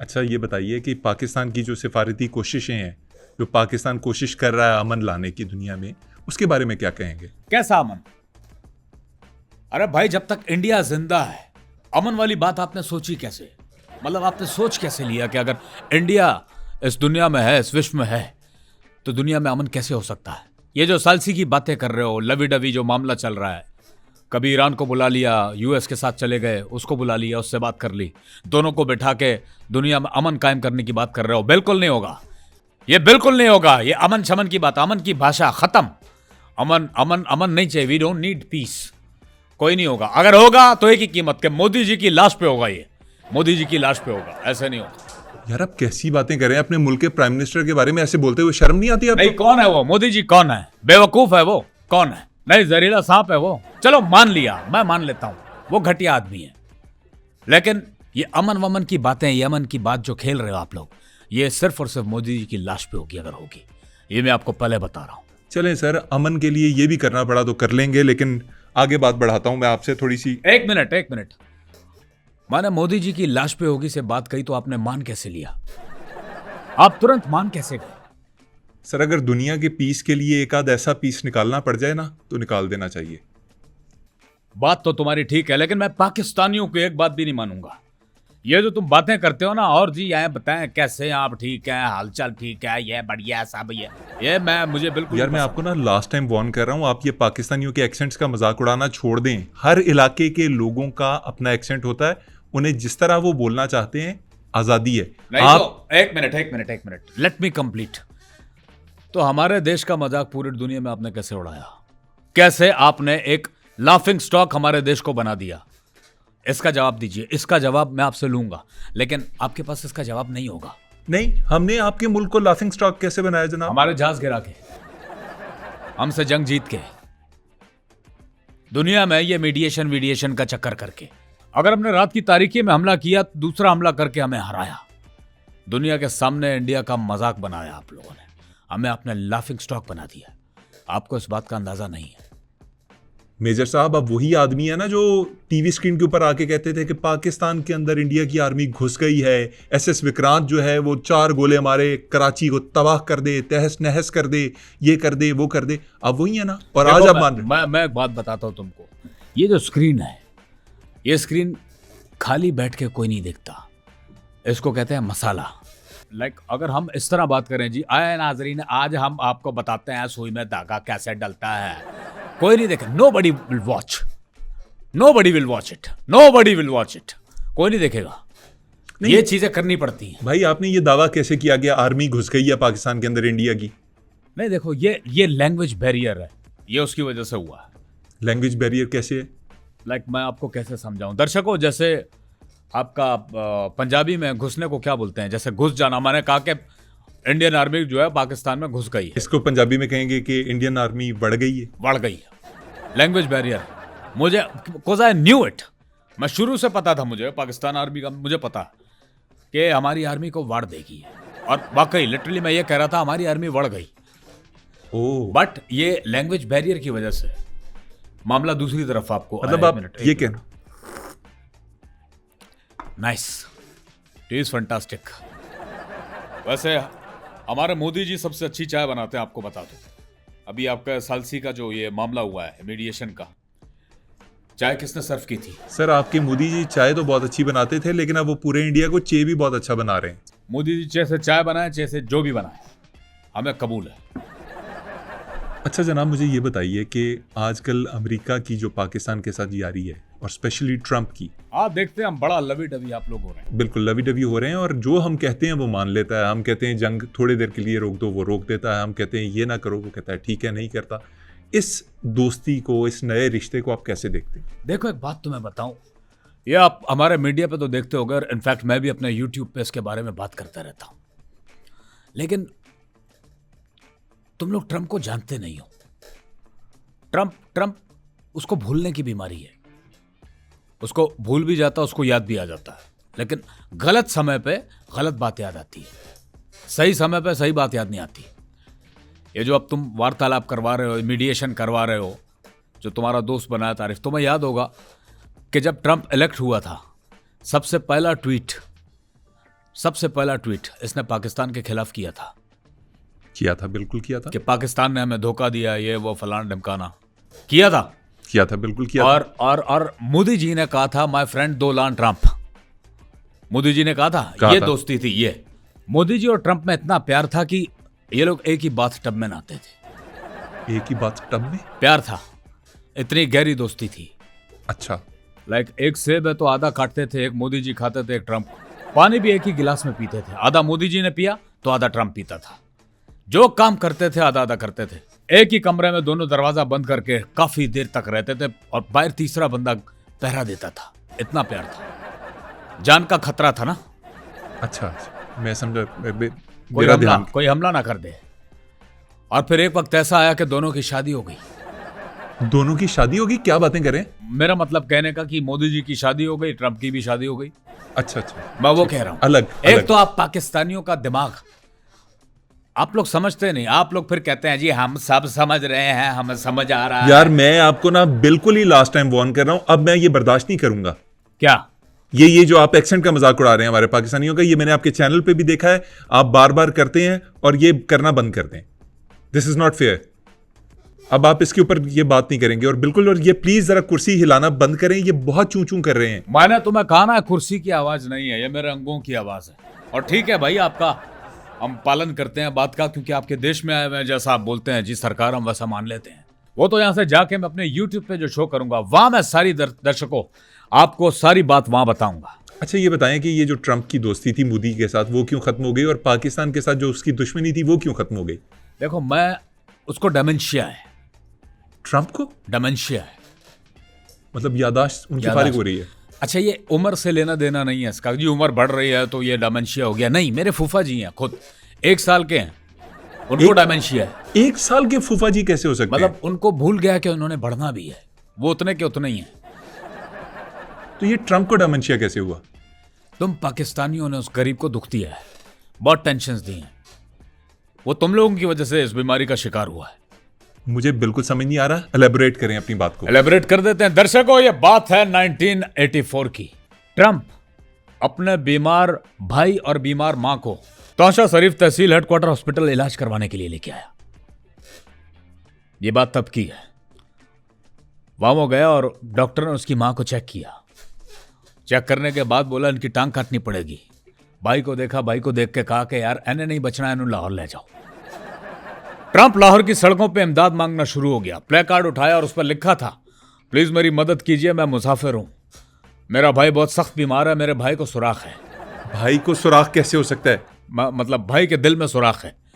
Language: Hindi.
अच्छा ये बताइए कि पाकिस्तान की जो सिफारती कोशिशें हैं, जो पाकिस्तान कोशिश कर रहा है अमन लाने की दुनिया में, उसके बारे में क्या कहेंगे? कैसा अमन? अरे भाई, जब तक इंडिया जिंदा है, अमन वाली बात आपने सोची कैसे? मतलब आपने सोच कैसे लिया कि अगर इंडिया इस दुनिया में है, इस विश्व में है, तो दुनिया में अमन कैसे हो सकता है? ये जो सालसी की बातें कर रहे हो, लवी डवी जो मामला चल रहा है, कभी ईरान को बुला लिया, यूएस के साथ चले गए, उसको बुला लिया, उससे बात कर ली, दोनों को बैठा के दुनिया में अमन कायम करने की बात कर रहे हो। बिल्कुल नहीं होगा, ये बिल्कुल नहीं होगा। ये अमन शमन की बात, अमन की भाषा खत्म। अमन अमन अमन नहीं चाहिए। We don't need peace. कोई नहीं होगा। अगर होगा तो एक ही कीमत के, मोदी जी की लाश पे होगा। ये मोदी जी की लाश पे होगा, ऐसे नहीं होगा। यार आप कैसी बातें कर रहे हैं? अपने मुल्क के प्राइम मिनिस्टर के बारे में ऐसे बोलते हुए शर्म नहीं आती आपको? नहीं, कौन है वो? मोदी जी कौन है? बेवकूफ है वो? कौन है? नहीं, जहरीला सांप है वो। चलो मान लिया, मैं मान लेता हूं वो घटिया आदमी है, लेकिन ये अमन वमन की बातें, ये अमन की बात जो खेल रहे हो आप लोग, ये सिर्फ और सिर्फ मोदी जी की लाश पे होगी, अगर होगी। ये मैं आपको पहले बता रहा हूं। चलें सर, अमन के लिए ये भी करना पड़ा तो कर लेंगे, लेकिन आगे बात बढ़ाता हूं मैं आपसे थोड़ी सी। एक मिनट। मैंने मोदी जी की लाश पे होगी से बात कही तो आपने मान कैसे लिया? आप तुरंत मान कैसे गए? सर अगर दुनिया के पीस के लिए एक आध ऐसा पीस निकालना पड़ जाए ना, तो निकाल देना चाहिए। बात तो तुम्हारी ठीक है, लेकिन मैं पाकिस्तानियों को एक बात भी नहीं मानूंगा। ये जो तुम बातें करते हो ना, और जी आए बताएं कैसे आप ठीक हैं, हालचाल ठीक है, ये बढ़िया सब, ये मैं मुझे बिल्कुल यार मैं आपको ना लास्ट टाइम वार्न कर रहा हूँ, आप ये पाकिस्तानियों के एक्सेंट्स का मजाक उड़ाना छोड़ दें। हर इलाके के लोगों का अपना एक्सेंट होता है, उन्हें जिस तरह वो बोलना चाहते हैं आजादी है। नहीं आप तो एक मिनट, लेट मी कंप्लीट। तो हमारे देश का मजाक पूरी दुनिया में आपने कैसे उड़ाया? कैसे आपने एक लाफिंग स्टॉक हमारे देश को बना दिया? इसका जवाब दीजिए। इसका जवाब मैं आपसे लूंगा, लेकिन आपके पास इसका जवाब नहीं होगा। नहीं, हमने आपके मुल्क को लाफिंग स्टॉक कैसे बनाया जनाब? हमारे जहाज गिरा के, हमसे जंग जीत के, दुनिया में ये मीडिएशन का चक्कर करके, अगर हमने रात की तारीकी में हमला किया तो दूसरा हमला करके हमें हराया। दुनिया के सामने इंडिया का मजाक बनाया आप लोगों ने, हमें अपने लाफिंग स्टॉक बना दिया। आपको इस बात का अंदाजा नहीं है। मेजर साहब, अब वही आदमी है ना जो टीवी स्क्रीन के ऊपर आके कहते थे कि पाकिस्तान के अंदर इंडिया की आर्मी घुस गई है, एसएस विक्रांत जो है वो 4 गोले मारे, कराची को तबाह कर दे, तहस नहस कर दे, ये कर दे, वो कर दे। अब वही है ना, और आज आप मान रहे। मैं एक बात बताता हूं तुमको। ये जो स्क्रीन है, ये स्क्रीन खाली बैठ के कोई नहीं देखता। इसको कहते हैं मसाला। अगर हम इस तरह बात करें, जी आए नाजरीन, आज हम आपको बताते हैं सुई में धागा कैसे डलता है, कोई नहीं देखे। Nobody will watch it. कोई नहीं देखेगा। ये चीजें करनी पड़ती हैं। भाई आपने ये दावा कैसे किया कि आर्मी घुस गई है पाकिस्तान के अंदर इंडिया की? नहीं देखो, ये लैंग्वेज बैरियर है, ये उसकी वजह से हुआ है। लैंग्वेज बैरियर कैसे है? मैं आपको कैसे समझाऊं दर्शकों? जैसे आपका पंजाबी में घुसने को क्या बोलते हैं? जैसे घुस जाना, मैंने कहा कि इंडियन आर्मी जो है पाकिस्तान में घुस गई है। इसको पंजाबी में कहेंगे कि इंडियन आर्मी बढ़ गई है। लैंग्वेज बैरियर मुझे, बिकॉज आई न्यू इट। मैं शुरू से पता था, मुझे पाकिस्तान आर्मी का मुझे पता कि हमारी आर्मी को वाड़ देगी, और वाकई लिटरली मैं ये कह रहा था हमारी आर्मी बढ़ गई। ओह, बट ये लैंग्वेज बैरियर की वजह से मामला दूसरी तरफ आपको, मतलब आप ये कहना। Nice, it is fantastic. वैसे हमारे मोदी जी सबसे अच्छी चाय बनाते हैं, आपको बता दूं। अभी आपका सालसी का जो ये मामला हुआ है मीडिएशन का, चाय किसने सर्व की थी? सर आपके मोदी जी चाय तो बहुत अच्छी बनाते थे, लेकिन अब वो पूरे इंडिया को चे भी बहुत अच्छा बना रहे हैं। मोदी जी चाय से चाय बनाए, चाय से जो भी बनाए, हमें कबूल है। अच्छा जनाब, मुझे ये बताइए कि आजकल अमेरिका की जो पाकिस्तान के साथ यारी है, और स्पेशली ट्रंप की, आप देखते हैं हम बड़ा लवी डवी आप लोग हो रहे हैं। बिल्कुल लवी डवी हो रहे हैं, और जो हम कहते हैं वो मान लेता है। हम कहते हैं जंग थोड़ी देर के लिए रोक दो, वो रोक देता है। हम कहते हैं ये ना करो, वो कहता है ठीक है, नहीं करता। इस दोस्ती को, इस नए रिश्ते को आप कैसे देखते हैं? देखो एक बात तुम्हें बताऊं, ये आप हमारे मीडिया पे तो देखते होगे, इनफैक्ट मैं भी अपने यूट्यूब पे इसके बारे में बात करता रहता हूं, लेकिन तुम लोग ट्रंप को जानते नहीं हो। ट्रंप उसको भूलने की बीमारी है। उसको भूल भी जाता, उसको याद भी आ जाता है, लेकिन गलत समय पे गलत बात याद आती है, सही समय पे सही बात याद नहीं आती। ये जो अब तुम वार्तालाप करवा रहे हो, मीडिएशन करवा रहे हो, जो तुम्हारा दोस्त बनाया तारिफ, तुम्हें याद होगा कि जब ट्रंप इलेक्ट हुआ था, सबसे पहला ट्वीट सबसे पहला ट्वीट इसने पाकिस्तान के खिलाफ किया था बिल्कुल किया था। कि पाकिस्तान ने हमें धोखा दिया, ये वो फलाना ढिमकाना किया था। बिल्कुल किया था। और मोदी जी ने कहा था my friend Donald Trump. Modi ji ने कहा था ये दोस्ती थी। ये मोदी जी और ट्रंप में इतना प्यार था कि ये लोग एक ही बाथटब में नहाते थे। एक ही बाथटब में प्यार था, इतनी गहरी दोस्ती थी। अच्छा। लाइक एक सेब है तो आधा काटते थे, एक मोदी जी खाते थे, एक ट्रंप। पानी भी एक ही गिलास में पीते थे, आधा मोदी जी ने पिया तो आधा ट्रंप पीता था। जो काम करते थे आधा आधा करते थे। एक ही कमरे में दोनों दरवाजा बंद करके काफी देर तक रहते थे और बाहर तीसरा बंदा पहरा देता था। इतना प्यार था, जान का खतरा था ना। अच्छा, मैं समझा। मेरा ध्यान कोई हमला ना कर दे। और फिर एक वक्त ऐसा आया कि दोनों की शादी हो गई। दोनों की शादी होगी? क्या बातें करें? मेरा मतलब कहने का कि मोदी जी की शादी हो गई, ट्रंप की भी शादी हो गई। अच्छा, मैं वो कह रहा हूं। अलग एक तो आप पाकिस्तानियों का दिमाग आप लोग समझते नहीं। आप लोग फिर कहते हैं जी हम सब समझ रहे हैं, हमें समझ आ रहा है। यार मैं आपको ना बिल्कुल ही लास्ट टाइम वार्न कर रहा हूं, अब मैं ये बर्दाश्त नहीं करूंगा। क्या ये जो आप एक्सेंट का मजाक उड़ा रहे हैं हमारे पाकिस्तानियों का, ये मैंने आपके चैनल पे भी देखा है। आप बार बार करते हैं और ये करना बंद कर दें। This is not fair. अब आप इसके ऊपर ये बात नहीं करेंगे और बिल्कुल। और ये प्लीज जरा कुर्सी हिलाना बंद करें, ये बहुत चूं चूं कर रहे हैं। मैंने तुम्हें कहा ना कुर्सी की आवाज नहीं है, ये मेरे अंगों की आवाज है। और ठीक है भाई, आपका हम पालन करते हैं बात का, क्योंकि आपके देश में आए हुए, जैसा आप बोलते हैं जी सरकार, हम वैसा मान लेते हैं। वो तो यहां से जाके मैं अपने यूट्यूब पे जो शो करूंगा वहां मैं सारी दर्शकों आपको सारी बात वहां बताऊंगा। अच्छा ये बताएं कि ये जो ट्रंप की दोस्ती थी मोदी के साथ वो क्यों खत्म हो गई, और पाकिस्तान के साथ जो उसकी दुश्मनी थी वो क्यों खत्म हो गई? देखो, मैं उसको डेमेंशिया है। ट्रंप को डेमेंशिया है, मतलब यादाश्त उनकी फारिग हो रही है। अच्छा, ये उम्र से लेना देना नहीं है इसका जी उम्र बढ़ रही है तो ये डेमेंशिया हो गया। नहीं, मेरे फूफा जी हैं खुद 1 साल के हैं, उनको डेमेंशिया है। 1 साल के फूफा जी कैसे हो सकते हैं? मतलब उनको भूल गया कि उन्होंने बढ़ना भी है, वो उतने के उतने ही हैं। तो ये ट्रंप को डेमेंशिया कैसे हुआ? तुम पाकिस्तानियों ने उस गरीब को दुख दिया है, बहुत टेंशन दी हैं। वो तुम लोगों की वजह से इस बीमारी का शिकार हुआ है। मुझे बिल्कुल समझ नहीं आ रहा, एलैबोरेट करें अपनी बात को। एलैबोरेट कर देते हैं दर्शकों। ये बात है 1984 की। ट्रंप अपने बीमार भाई और बीमार मां को तौशा शरीफ तहसील हेडक्वार्टर हॉस्पिटल इलाज करवाने के लिए लेके आया। ये बात तब की है। वहां वो गया और डॉक्टर ने उसकी मां को चेक किया। चेक करने के बाद बोला इनकी टांग काटनी पड़ेगी। भाई को देखा, भाई को देख के कहा कि यार एने नहीं बचना है, इन्होंने लाहौर ले जाओ। ट्रंप लाहौर की सड़कों पे इमदाद मांगना शुरू हो गया। प्ले कार्ड उठाया और उस पर लिखा था प्लीज मेरी मदद कीजिए, मैं मुसाफिर हूं, मेरा भाई बहुत सख्त बीमार है, मेरे भाई को सुराख है। भाई को सुराख कैसे हो सकता है? मतलब भाई के दिल में सुराख है,